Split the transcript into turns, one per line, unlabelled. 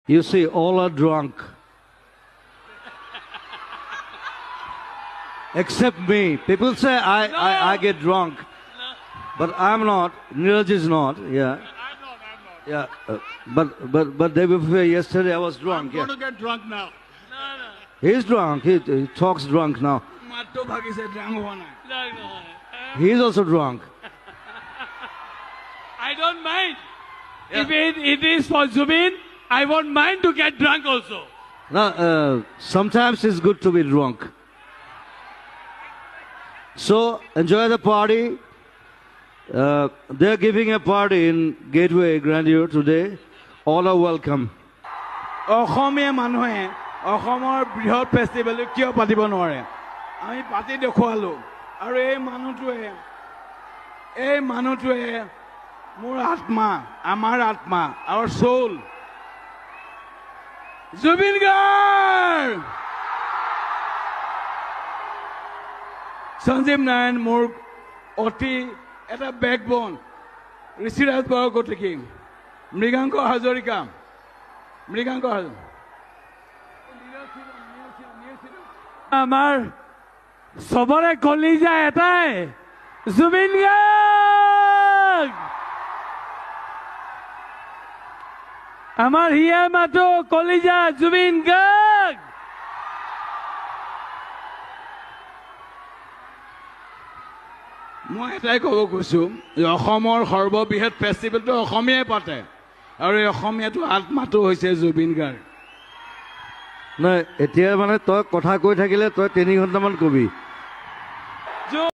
You see, all are drunk. Except me. People say I get drunk. No. But I'm not. Neeraj is not. Yeah.
I'm not.
Yeah. But day before yesterday I was drunk.
I'm going to get drunk now.
He's drunk. He talks drunk now. He's also drunk.
I don't mind. Yeah. If it is for Zubin, I won't mind to get drunk also.
No, sometimes it's good to be drunk. So, enjoy the party. They're giving a party in Gateway Grandeur today. All are welcome.
অসমীয়া মানুহে অসমৰ বৃহৎ festival কিয় পাতিব নোৱাৰে আমি পাতি দেখুৱালো আৰু এই মানুহটোৱে মোৰ আত্মা আমাৰ আত্মা our soul জুবিন গাৰ্গ সঞ্জীৱ নাৰায়ণ মোৰ অতি এটা বেকবোন ঋষিৰাজ বৰকটকী মৃগাংক হাজৰিকা
আমাৰ সবৰে কলিজা এটাই জুবিন গাৰ্গ আমাৰ হিয়া মাতো কলিজা জুবিন গাৰ্গ
মই এটাই ক'ব কৈছো যে অসমৰ সৰ্ববৃহৎ ফেষ্টিভেলটো অসমীয়াই পাতে আৰু এই অসমীয়াটো আত্মাটো হৈছে জুবিন গাৰ্গ
নাই এতিয়া মানে তই কথা কৈ থাকিলে তই 3 ঘণ্টামান কবি